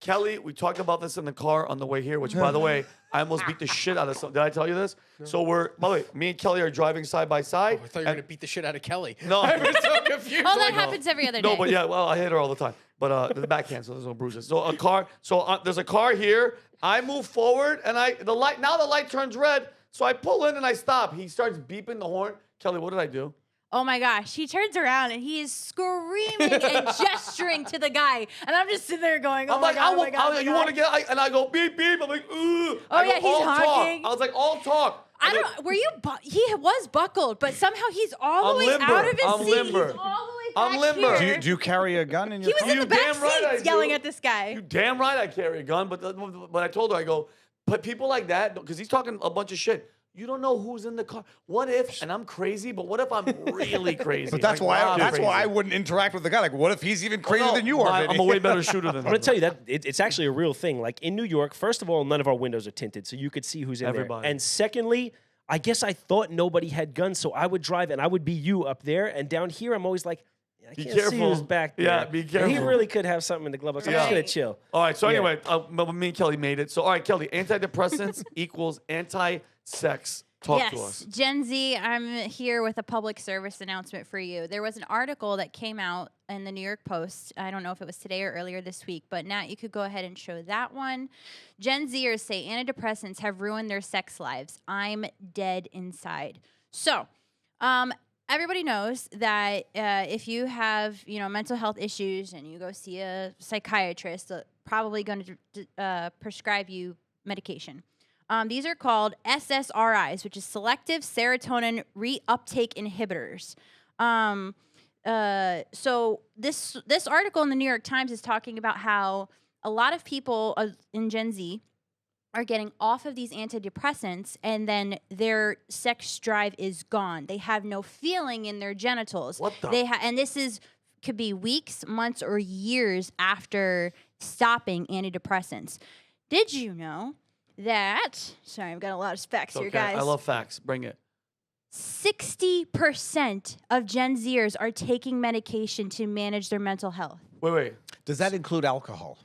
Kelly, we talked about this in the car on the way here, which, by the way, I almost beat the shit out of some. Did I tell you this? No. So by the way, me and Kelly are driving side by side. Oh, I thought you were going to beat the shit out of Kelly. No. I was so confused. Oh, that happens every other day. No, but yeah, well, I hit her all the time. But the backhand, so there's no bruises. So there's a car here. I move forward, and the light turns red. So I pull in and I stop. He starts beeping the horn. Kelly, what did I do? Oh my gosh, he turns around and he is screaming and gesturing to the guy. And I'm just sitting there going, oh my God. You want to get, and I go beep, beep. I'm like, ooh. Oh yeah, he's honking. I was like, all talk. He was buckled, but somehow he's all the way out of his seat. Limber. He's all the way I'm back limber. here. Do you carry a gun in your car? He was in the back seat yelling at this guy. You damn right I carry a gun, but I told her, I go, but people like that, because he's talking a bunch of shit. You don't know who's in the car. What if, and I'm crazy, but what if I'm really crazy? But that's why I wouldn't interact with the guy. Like, what if he's even crazier than you are? I'm a way better shooter than him. I'm going to tell you that it's actually a real thing. Like in New York, first of all, none of our windows are tinted, so you could see who's in there. And secondly, I guess I thought nobody had guns, so I would drive and I would be you up there. And down here, I'm always like, I can't see who's back there. Yeah, be careful. And he really could have something in the glove box. I'm just going to chill. All right, so anyway, me and Kelly made it. So, all right, Kelly, antidepressants equals anti-sex. Talk to us. Gen Z, I'm here with a public service announcement for you. There was an article that came out in the New York Post. I don't know if it was today or earlier this week, but Nat, you could go ahead and show that one. Gen Zers say antidepressants have ruined their sex lives. I'm dead inside. So, everybody knows that if you have, mental health issues and you go see a psychiatrist, they're probably going to prescribe you medication. These are called SSRIs, which is selective serotonin reuptake inhibitors. So this article in the New York Times is talking about how a lot of people in Gen Z are getting off of these antidepressants, and then their sex drive is gone. They have no feeling in their genitals. What the? And this could be weeks, months, or years after stopping antidepressants. Did you know that, sorry, I've got a lot of facts here, guys. I love facts. Bring it. 60% of Gen Zers are taking medication to manage their mental health. Wait. Does that include alcohol?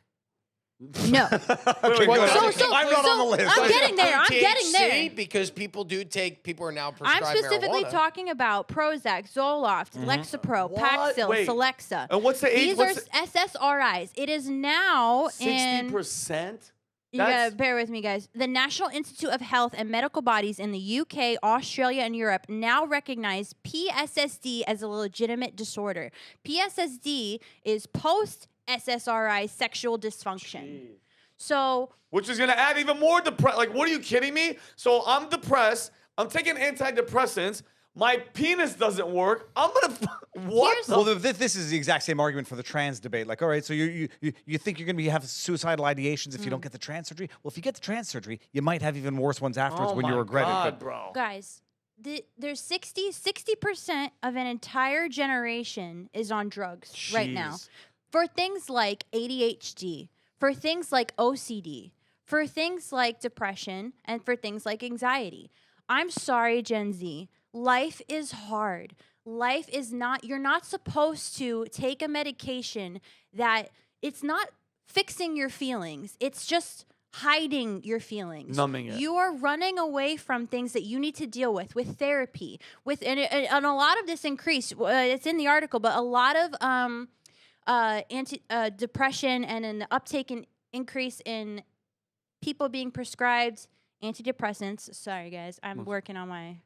No. I'm not on the list. I'm getting there. I'm getting there. Because people are now prescribed I'm specifically marijuana. talking about Prozac, Zoloft, Lexapro, Paxil, Celexa. And what's the age? These are SSRIs. It is now 60%? You gotta bear with me, guys. The National Institute of Health and medical bodies in the UK, Australia, and Europe now recognize PSSD as a legitimate disorder. PSSD is post-SSRI sexual dysfunction. Jeez. So, which is gonna add even more depression. Like, what are you kidding me? So I'm depressed. I'm taking antidepressants. My penis doesn't work. I'm gonna what? Well, this is the exact same argument for the trans debate. Like, all right, so you think you're gonna have suicidal ideations if you don't get the trans surgery? Well, if you get the trans surgery, you might have even worse ones afterwards when you regret it. Bro. Guys, there's 60% of an entire generation is on drugs right now for things like ADHD, for things like OCD, for things like depression, and for things like anxiety. I'm sorry, Gen Z. Life is hard. Life is not, you're not supposed to take a medication that it's not fixing your feelings. It's just hiding your feelings. Numbing it. You are running away from things that you need to deal with therapy. And a lot of this increase, it's in the article, but a lot of depression and an uptake and increase in people being prescribed antidepressants. Sorry, guys. I'm working on my...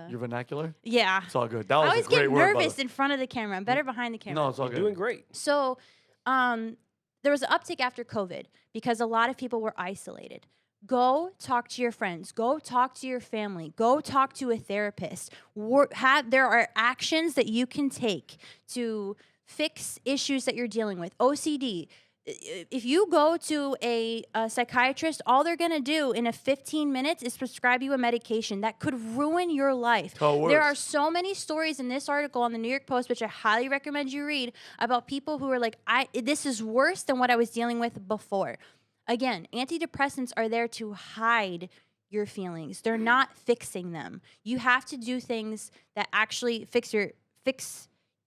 Your vernacular? Yeah. It's all good. That was I always a great get word, nervous in front of the camera. I'm better behind the camera. No, it's all good. You're doing great. So there was an uptick after COVID because a lot of people were isolated. Go talk to your friends. Go talk to your family. Go talk to a therapist. There are actions that you can take to fix issues that you're dealing with. OCD. If you go to a psychiatrist, all they're going to do in 15 minutes is prescribe you a medication that could ruin your life. There are so many stories in this article on the New York Post, which I highly recommend you read, about people who are like, this is worse than what I was dealing with before. Again, antidepressants are there to hide your feelings. They're not fixing them. You have to do things that actually fix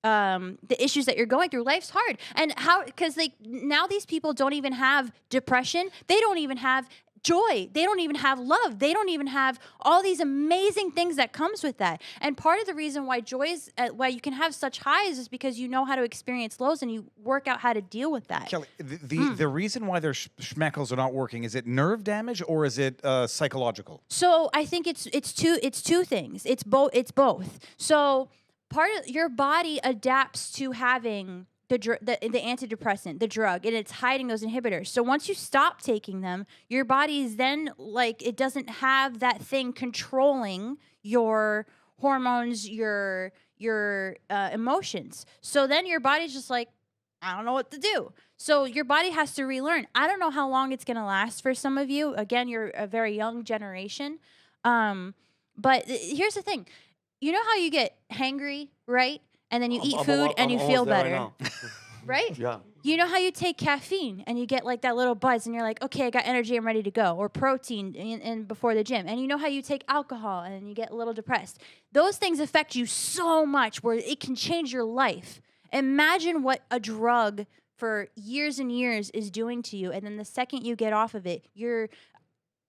the issues that you're going through. Life's hard. And how, because now these people don't even have depression. They don't even have joy. They don't even have love. They don't even have all these amazing things that comes with that. And part of the reason why why you can have such highs is because you know how to experience lows and you work out how to deal with that. Kelly, the reason why their schmeckles are not working, is it nerve damage or is it psychological? So I think it's two things. It's both. So part of your body adapts to having the antidepressant, the drug, and it's hiding those inhibitors. So once you stop taking them, your body is then like, it doesn't have that thing controlling your hormones, your emotions. So then your body's just like, I don't know what to do. So your body has to relearn. I don't know how long it's going to last for some of you. Again, you're a very young generation. But here's the thing. You know how you get hangry, right? And then you eat food and you feel better. Right? Yeah. You know how you take caffeine and you get like that little buzz and you're like, okay, I got energy, I'm ready to go. Or protein in before the gym. And you know how you take alcohol and you get a little depressed. Those things affect you so much where it can change your life. Imagine what a drug for years and years is doing to you. And then the second you get off of it, your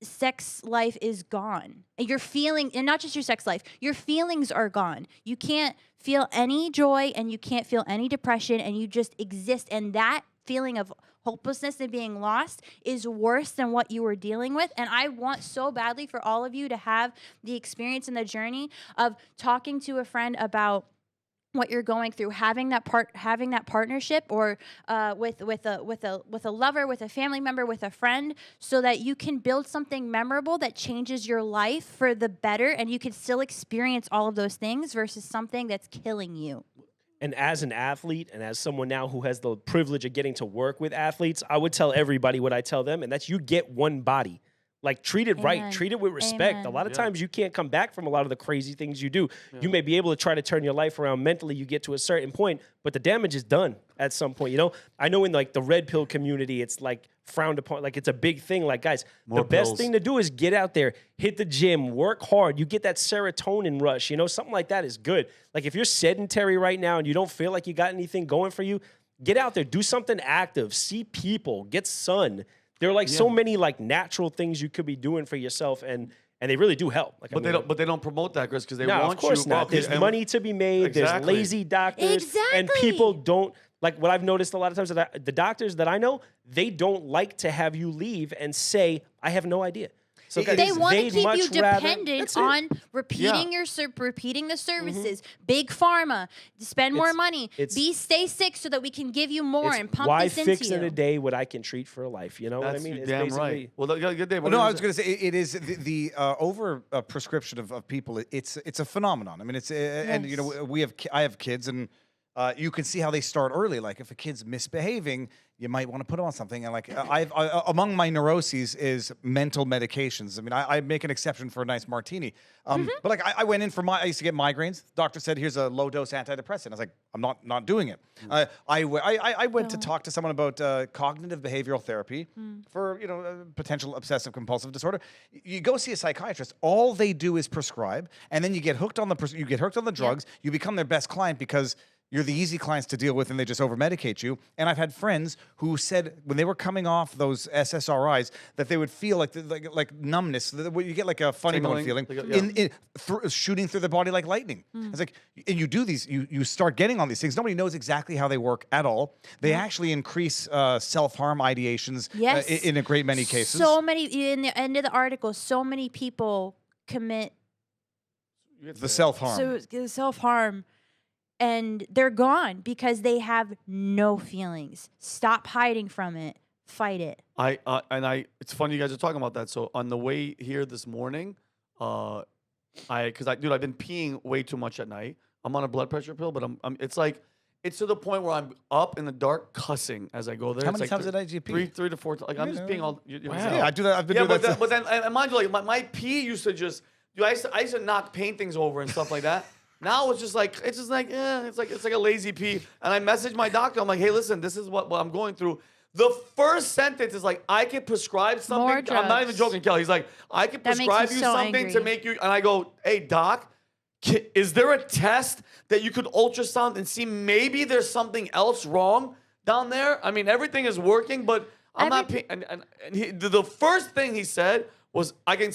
sex life is gone. And you're feeling, and not just your sex life, your feelings are gone. You can't feel any joy and you can't feel any depression and you just exist. And that feeling of hopelessness and being lost is worse than what you were dealing with. And I want so badly for all of you to have the experience and the journey of talking to a friend about what you're going through, having that partnership, or with a lover, with a family member, with a friend, so that you can build something memorable that changes your life for the better, and you can still experience all of those things versus something that's killing you. And as an athlete and as someone now who has the privilege of getting to work with athletes, I would tell everybody what I tell them, and that's you get one body. Like, treat it right. Treat it with respect. Amen. A lot of times you can't come back from a lot of the crazy things you do. You may be able to try to turn your life around mentally. You get to a certain point, but the damage is done at some point, you know? I know in, like, the red pill community, it's, like, frowned upon. Like, it's a big thing. Like, guys, the best thing to do is get out there, hit the gym, work hard. You get that serotonin rush, you know? Something like that is good. Like, if you're sedentary right now and you don't feel like you got anything going for you, get out there. Do something active. See people. Get sun. There are like so many like natural things you could be doing for yourself, and they really do help. Like, But they don't promote that, Chris, because they no, want of course you. not. There's money to be made. Exactly. There's lazy doctors, and people don't like. What I've noticed a lot of times that the doctors that I know, they don't like to have you leave and say, "I have no idea." So guys, They want to keep you rather- dependent on repeating repeating the services. Big pharma, spend more money, stay sick so that we can give you more and pump why this into fix in you. a day what I can treat for a life? You know That's what I mean? you're It's damn basically- right. Well, good day. No, I was going to say it is the over prescription of people. It's a phenomenon. I mean, it's and you know I have kids, and you can see how they start early. Like if a kid's misbehaving, you might want to put them on something. And like among my neuroses is mental medications. I mean, I make an exception for a nice martini. But like I went in for I used to get migraines. The doctor said, here's a low dose antidepressant. I was like, I'm not doing it. I went to talk to someone about cognitive behavioral therapy for potential obsessive compulsive disorder. You go see a psychiatrist. All they do is prescribe, and then you get hooked on the drugs. You become their best client because you're the easy clients to deal with, and they just over-medicate you. And I've had friends who said when they were coming off those SSRIs that they would feel like numbness. You get like a funny bone feeling shooting through the body like lightning. It's like, and you do these, you start getting on these things. Nobody knows exactly how they work at all. They actually increase self-harm ideations in a great many cases. So many, in the end of the article, so many people commit the self-harm. So self-harm. And they're gone because they have no feelings. Stop hiding from it. Fight it. It's funny you guys are talking about that. So on the way here this morning, dude, I've been peeing way too much at night. I'm on a blood pressure pill, but it's to the point where I'm up in the dark cussing as I go there. How many times a day do you pee? 3 to 4. Like I'm just peeing all. Wow. Yeah, I do that. I've been doing that. But then, and mind you, like my pee used to just. Dude, I used to knock paintings over and stuff like that. Now it's like it's like a lazy pee. And I messaged my doctor. I'm like, hey, listen, this is what I'm going through. The first sentence is like, I could prescribe something. More I'm not even drugs. joking, Kelly. He's like, I could prescribe you so something angry. to make you. And I go, hey, doc, Is there a test that you could ultrasound and see maybe there's something else wrong down there? I mean, everything is working, but I'm not. The first thing he said was, "I can,"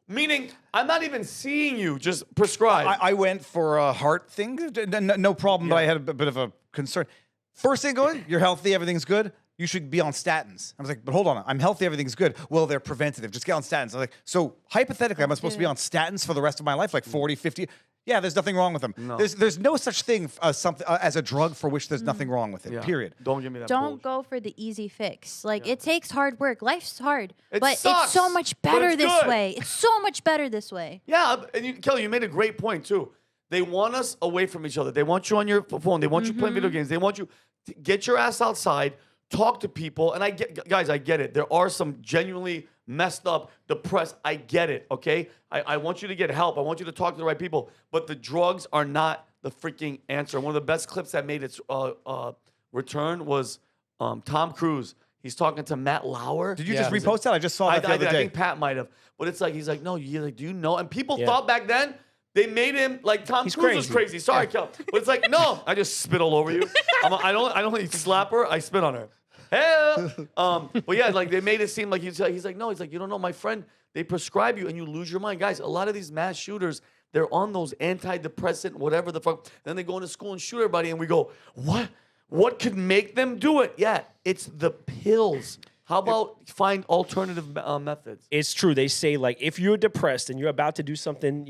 meaning I'm not even seeing you. Just prescribe. I went for a heart thing. No problem, but I had a bit of a concern. First thing going, you're healthy, everything's good. You should be on statins. I was like, but hold on, I'm healthy, everything's good. Well, they're preventative. Just get on statins. I was like, so hypothetically, am I supposed to be on statins for the rest of my life, like 40, 50? Yeah, there's nothing wrong with them. No. There's no such thing as a drug for which there's nothing wrong with it, period. Don't give me that Don't go for the easy fix. Like, it takes hard work. Life's hard. But sucks, it's so much better this way. It's so much better this way. Yeah, and Kelly, you made a great point, too. They want us away from each other. They want you on your phone. They want you playing video games. They want you to get your ass outside, talk to people. And I get it. There are some genuinely messed up, depressed. I get it, okay? I want you to get help. I want you to talk to the right people. But the drugs are not the freaking answer. One of the best clips that made its return was Tom Cruise. He's talking to Matt Lauer. Did you just repost that? I just saw that the other day. I think Pat might have. But it's like, he's like, no, do you know? And people thought back then, they made him like Tom Cruise was crazy. Sorry, Kel. But it's like, no, I just spit all over you. I don't slap her. I spit on her. Hell. But yeah, like they made it seem like he's like, no, he's like, you don't know, my friend, they prescribe you and you lose your mind. Guys, a lot of these mass shooters, they're on those antidepressant, whatever the fuck. Then they go into school and shoot everybody and we go, what? What could make them do it? Yeah, it's the pills. How about find alternative methods? It's true. They say, like, if you're depressed and you're about to do something,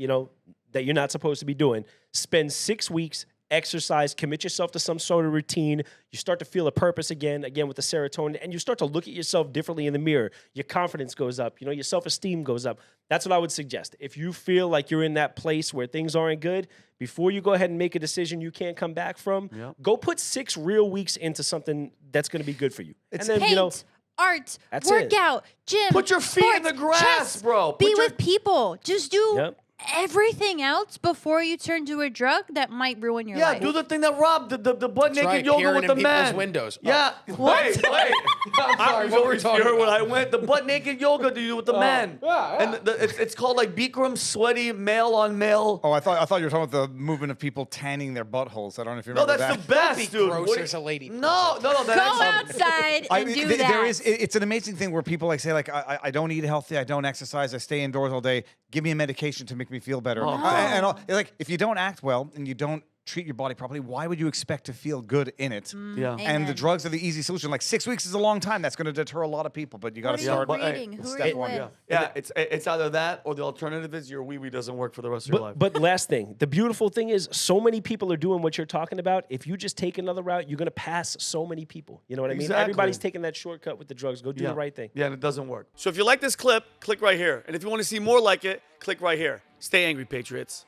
that you're not supposed to be doing, spend 6 weeks, exercise, commit yourself to some sort of routine. You start to feel a purpose again with the serotonin, and you start to look at yourself differently in the mirror. Your confidence goes up. Your self-esteem goes up. That's what I would suggest. If you feel like you're in that place where things aren't good, before you go ahead and make a decision you can't come back from, go put 6 real weeks into something that's going to be good for you. And then, art, workout, gym. Put your feet in the grass, chess, bro. Be with people. Just do everything else before you turn to a drug that might ruin your life. Yeah, do the thing that Rob, the butt naked yoga with the man. Windows. Yeah. What? Wait. I'm sorry, what were you talking about? When I went, the butt naked yoga to do with the man. Yeah. And it's called like Bikram, sweaty, male on male. Oh, I thought you were talking about the movement of people tanning their buttholes. I don't know if you remember that. No, that's the best, dude. Gross, there's a lady. No. Go outside and do that. It's an amazing thing where people say, like, I don't eat healthy, I don't exercise, I stay indoors all day. Give me a medication to make me feel better. Like, if you don't act well and you don't treat your body properly, why would you expect to feel good in it? Yeah. And the drugs are the easy solution. Like 6 weeks is a long time. That's going to deter a lot of people, but you got to start. Who are you with? Yeah, it's either that or the alternative is your wee-wee doesn't work for the rest of your life. But last thing, the beautiful thing is so many people are doing what you're talking about. If you just take another route, you're going to pass so many people. You know what I mean? Everybody's taking that shortcut with the drugs. Go do the right thing. Yeah, and it doesn't work. So if you like this clip, click right here. And if you want to see more like it, click right here. Stay angry, Patriots.